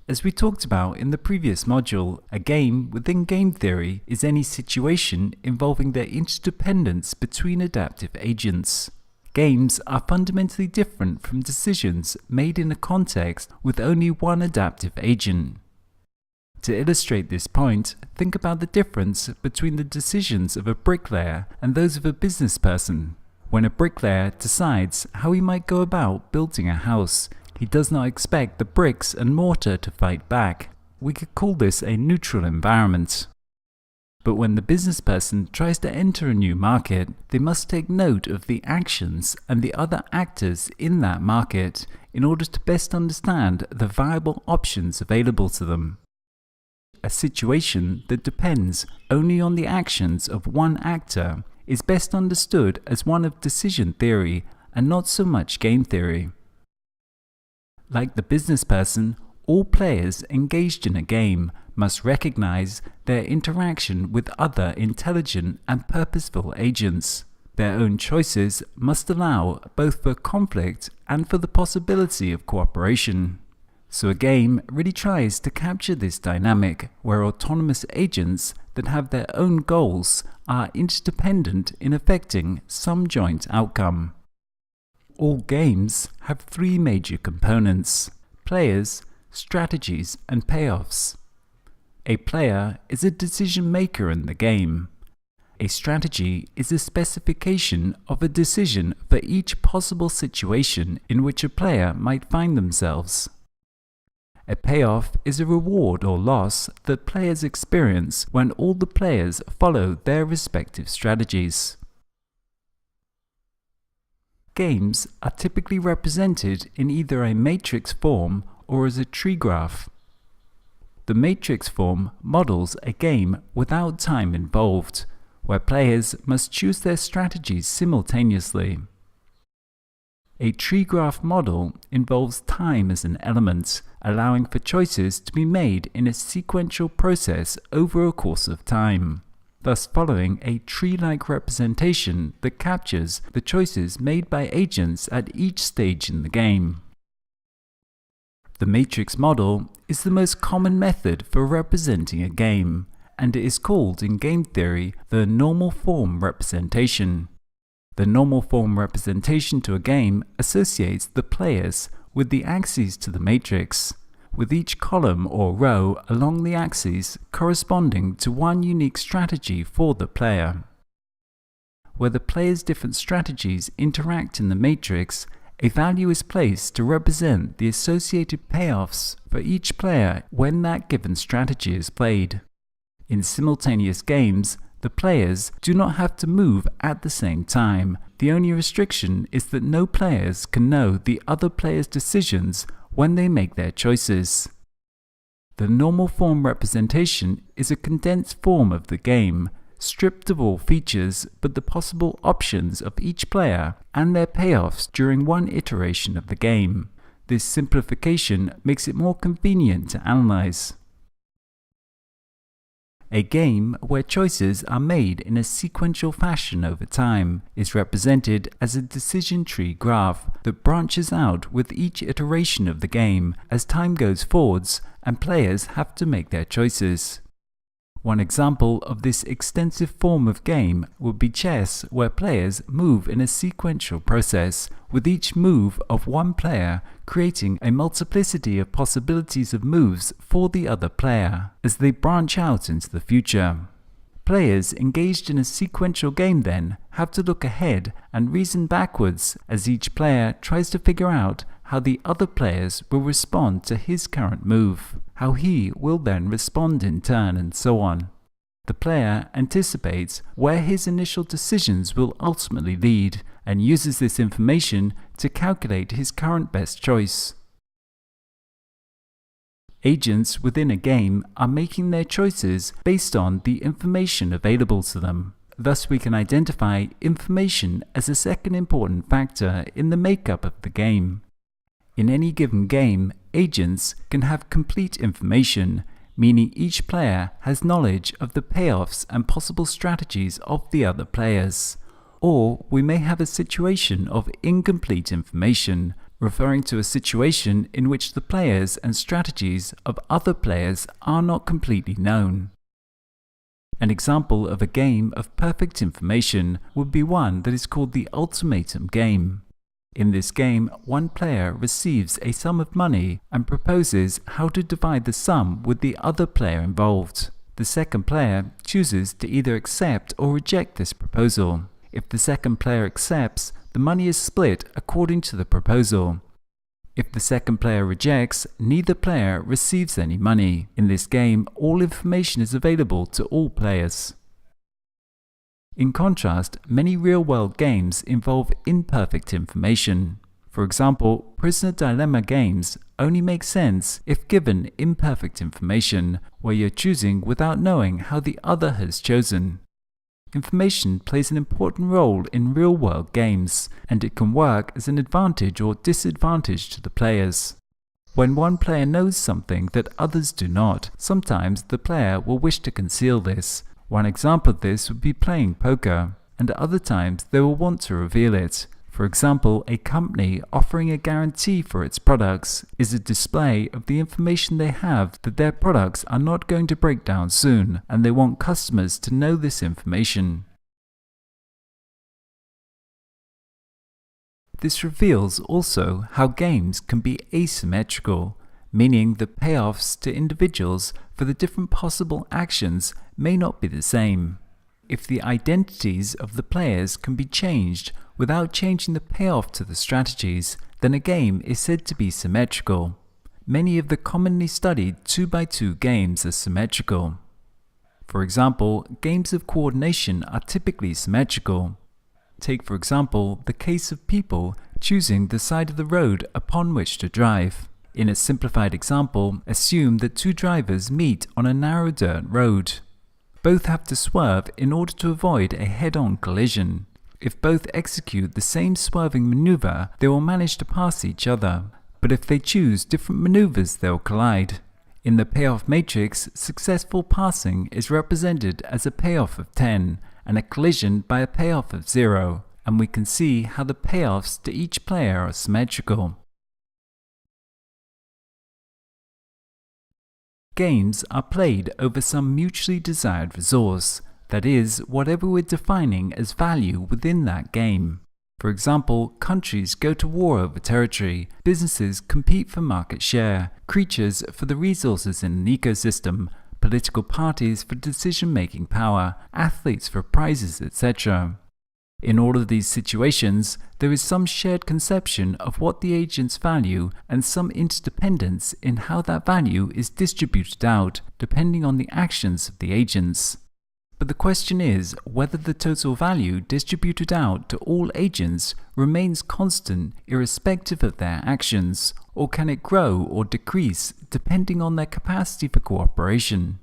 As we talked about in the previous module, a game within game theory is any situation involving the interdependence between adaptive agents. Games are fundamentally different from decisions made in a context with only one adaptive agent. To illustrate this point, think about the difference between the decisions of a bricklayer and those of a business person. When a bricklayer decides how he might go about building a house, he does not expect the bricks and mortar to fight back. We could call this a neutral environment. But when the business person tries to enter a new market, they must take note of the actions and the other actors in that market in order to best understand the viable options available to them. A situation that depends only on the actions of one actor is best understood as one of decision theory and not so much game theory. Like the business person, all players engaged in a game must recognize their interaction with other intelligent and purposeful agents. Their own choices must allow both for conflict and for the possibility of cooperation. So a game really tries to capture this dynamic where autonomous agents that have their own goals are interdependent in affecting some joint outcome. All games have three major components: players, strategies, and payoffs. A player is a decision maker in the game. A strategy is a specification of a decision for each possible situation in which a player might find themselves. A payoff is a reward or loss that players experience when all the players follow their respective strategies. Games are typically represented in either a matrix form or as a tree graph. The matrix form models a game without time involved, where players must choose their strategies simultaneously. A tree graph model involves time as an element, allowing for choices to be made in a sequential process over a course of time, thus following a tree-like representation that captures the choices made by agents at each stage in the game. The matrix model is the most common method for representing a game, and it is called in game theory the normal form representation. The normal form representation to a game associates the players with the axes to the matrix, with each column or row along the axes corresponding to one unique strategy for the player. Where the player's different strategies interact in the matrix, a value is placed to represent the associated payoffs for each player when that given strategy is played. In simultaneous games, the players do not have to move at the same time. The only restriction is that no players can know the other player's decisions when they make their choices. The normal form representation is a condensed form of the game, stripped of all features but the possible options of each player and their payoffs during one iteration of the game. This simplification makes it more convenient to analyze. A game where choices are made in a sequential fashion over time is represented as a decision tree graph that branches out with each iteration of the game as time goes forwards and players have to make their choices. One example of this extensive form of game would be chess, where players move in a sequential process, with each move of one player creating a multiplicity of possibilities of moves for the other player as they branch out into the future. Players engaged in a sequential game then have to look ahead and reason backwards as each player tries to figure out how the other players will respond to his current move, how he will then respond in turn, and so on. The player anticipates where his initial decisions will ultimately lead and uses this information to calculate his current best choice. Agents within a game are making their choices based on the information available to them. Thus, we can identify information as a second important factor in the makeup of the game. In any given game, agents can have complete information, meaning each player has knowledge of the payoffs and possible strategies of the other players. Or we may have a situation of incomplete information, referring to a situation in which the players and strategies of other players are not completely known. An example of a game of perfect information would be one that is called the ultimatum game. In this game, one player receives a sum of money and proposes how to divide the sum with the other player involved. The second player chooses to either accept or reject this proposal. If the second player accepts, the money is split according to the proposal. If the second player rejects, neither player receives any money. In this game, all information is available to all players. In contrast, many real-world games involve imperfect information. For example, prisoner dilemma games only make sense if given imperfect information, where you're choosing without knowing how the other has chosen. Information plays an important role in real-world games, and it can work as an advantage or disadvantage to the players. When one player knows something that others do not, sometimes the player will wish to conceal this. One example of this would be playing poker, and at other times they will want to reveal it. For example, a company offering a guarantee for its products is a display of the information they have that their products are not going to break down soon, and they want customers to know this information. This reveals also how games can be asymmetrical, meaning the payoffs to individuals for the different possible actions may not be the same. If the identities of the players can be changed without changing the payoff to the strategies, then a game is said to be symmetrical. Many of the commonly studied 2x2 games are symmetrical. For example, games of coordination are typically symmetrical. Take for example the case of people choosing the side of the road upon which to drive. In a simplified example, assume that two drivers meet on a narrow dirt road. Both have to swerve in order to avoid a head-on collision. If both execute the same swerving maneuver, they will manage to pass each other. But if they choose different maneuvers, they'll collide. In the payoff matrix, successful passing is represented as a payoff of 10 and a collision by a payoff of 0, and we can see how the payoffs to each player are symmetrical. Games are played over some mutually desired resource, that is, whatever we're defining as value within that game. For example, countries go to war over territory, businesses compete for market share, creatures for the resources in an ecosystem, political parties for decision-making power, athletes for prizes, etc. In all of these situations, there is some shared conception of what the agents value and some interdependence in how that value is distributed out, depending on the actions of the agents. But the question is whether the total value distributed out to all agents remains constant irrespective of their actions, or can it grow or decrease depending on their capacity for cooperation.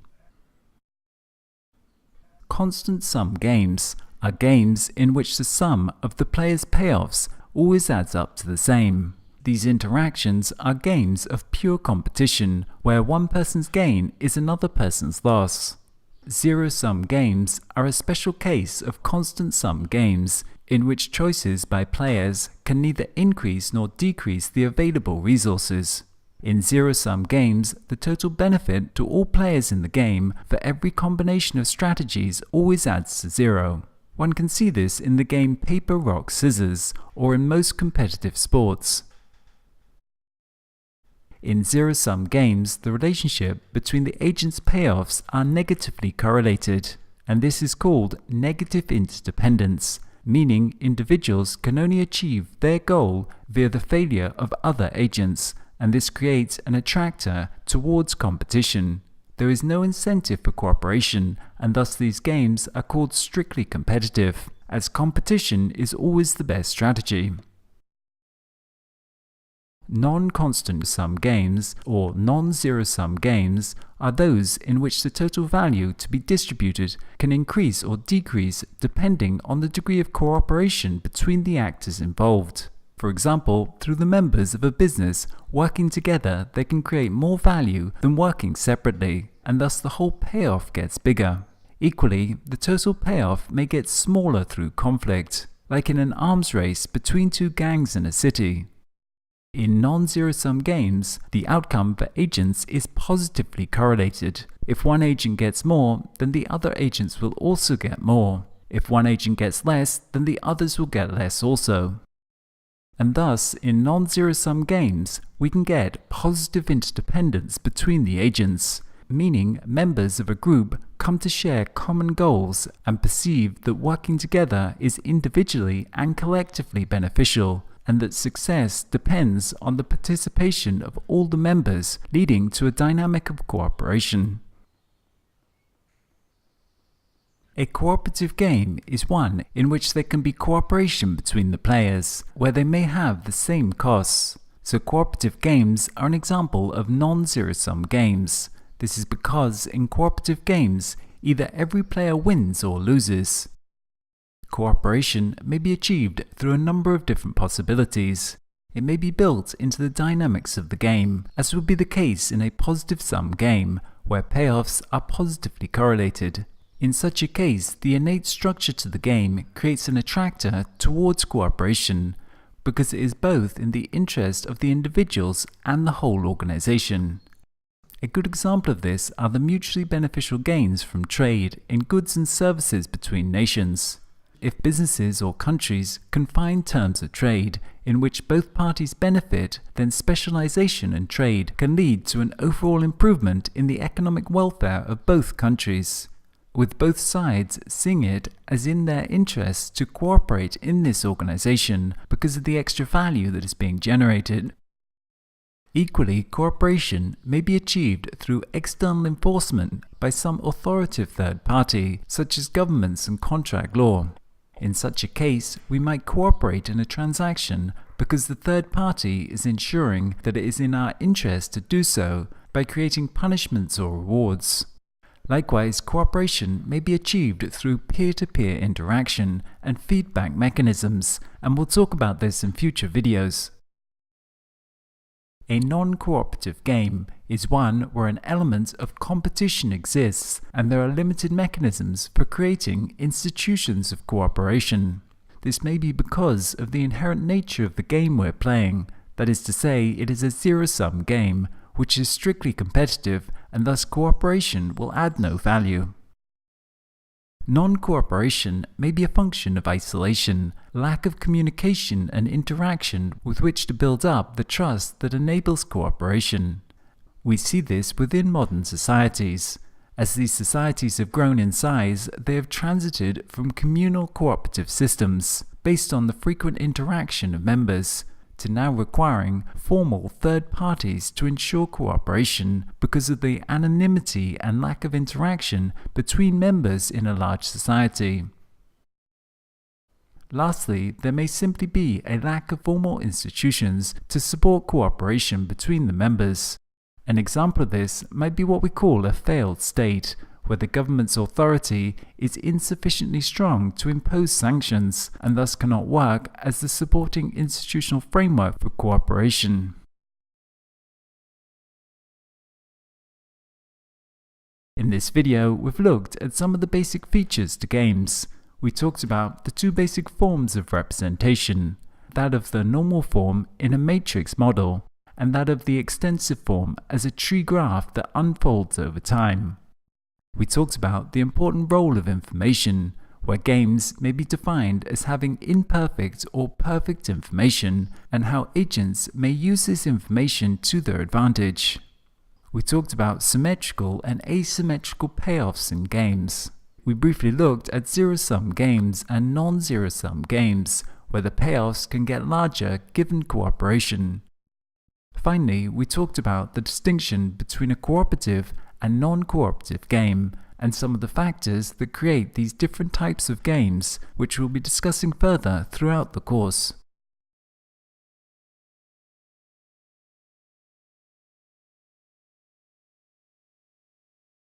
Constant sum games are games in which the sum of the players' payoffs always adds up to the same. These interactions are games of pure competition, where one person's gain is another person's loss. Zero-sum games are a special case of constant-sum games, in which choices by players can neither increase nor decrease the available resources. In zero-sum games, the total benefit to all players in the game for every combination of strategies always adds to 0. One can see this in the game Paper, Rock, Scissors, or in most competitive sports. In zero-sum games, the relationship between the agent's payoffs are negatively correlated, and this is called negative interdependence, meaning individuals can only achieve their goal via the failure of other agents, and this creates an attractor towards competition. There is no incentive for cooperation, and thus these games are called strictly competitive, as competition is always the best strategy. Non-constant sum games, or non-zero-sum games, are those in which the total value to be distributed can increase or decrease depending on the degree of cooperation between the actors involved. For example, through the members of a business working together, they can create more value than working separately, and thus the whole payoff gets bigger. Equally, the total payoff may get smaller through conflict, like in an arms race between two gangs in a city. In non-zero-sum games, the outcome for agents is positively correlated. If one agent gets more, then the other agents will also get more. If one agent gets less, then the others will get less also. And thus, in non-zero-sum games, we can get positive interdependence between the agents, meaning members of a group come to share common goals and perceive that working together is individually and collectively beneficial, and that success depends on the participation of all the members, leading to a dynamic of cooperation. A cooperative game is one in which there can be cooperation between the players, where they may have the same costs. So cooperative games are an example of non-zero-sum games. This is because in cooperative games, either every player wins or loses. Cooperation may be achieved through a number of different possibilities. It may be built into the dynamics of the game, as would be the case in a positive-sum game, where payoffs are positively correlated. In such a case, the innate structure to the game creates an attractor towards cooperation, because it is both in the interest of the individuals and the whole organization. A good example of this are the mutually beneficial gains from trade in goods and services between nations. If businesses or countries can find terms of trade in which both parties benefit, then specialization in trade can lead to an overall improvement in the economic welfare of both countries, with both sides seeing it as in their interest to cooperate in this organization because of the extra value that is being generated. Equally, cooperation may be achieved through external enforcement by some authoritative third party, such as governments and contract law. In such a case, we might cooperate in a transaction because the third party is ensuring that it is in our interest to do so by creating punishments or rewards. Likewise, cooperation may be achieved through peer-to-peer interaction and feedback mechanisms, and we'll talk about this in future videos. A non-cooperative game is one where an element of competition exists and there are limited mechanisms for creating institutions of cooperation. This may be because of the inherent nature of the game we're playing, that is to say, it is a zero-sum game, which is strictly competitive, and thus cooperation will add no value. Non-cooperation may be a function of isolation, lack of communication and interaction with which to build up the trust that enables cooperation. We see this within modern societies. As these societies have grown in size, they have transited from communal cooperative systems, based on the frequent interaction of members, to now requiring formal third parties to ensure cooperation because of the anonymity and lack of interaction between members in a large society. Lastly, there may simply be a lack of formal institutions to support cooperation between the members. An example of this might be what we call a failed state, where the government's authority is insufficiently strong to impose sanctions and thus cannot work as the supporting institutional framework for cooperation. In this video, we've looked at some of the basic features to games. We talked about the two basic forms of representation, that of the normal form in a matrix model, and that of the extensive form as a tree graph that unfolds over time. We talked about the important role of information, where games may be defined as having imperfect or perfect information, and how agents may use this information to their advantage. We talked about symmetrical and asymmetrical payoffs in games. We briefly looked at zero-sum games and non-zero-sum games, where the payoffs can get larger given cooperation. Finally, we talked about the distinction between a cooperative and non-cooperative game, and some of the factors that create these different types of games, which we'll be discussing further throughout the course.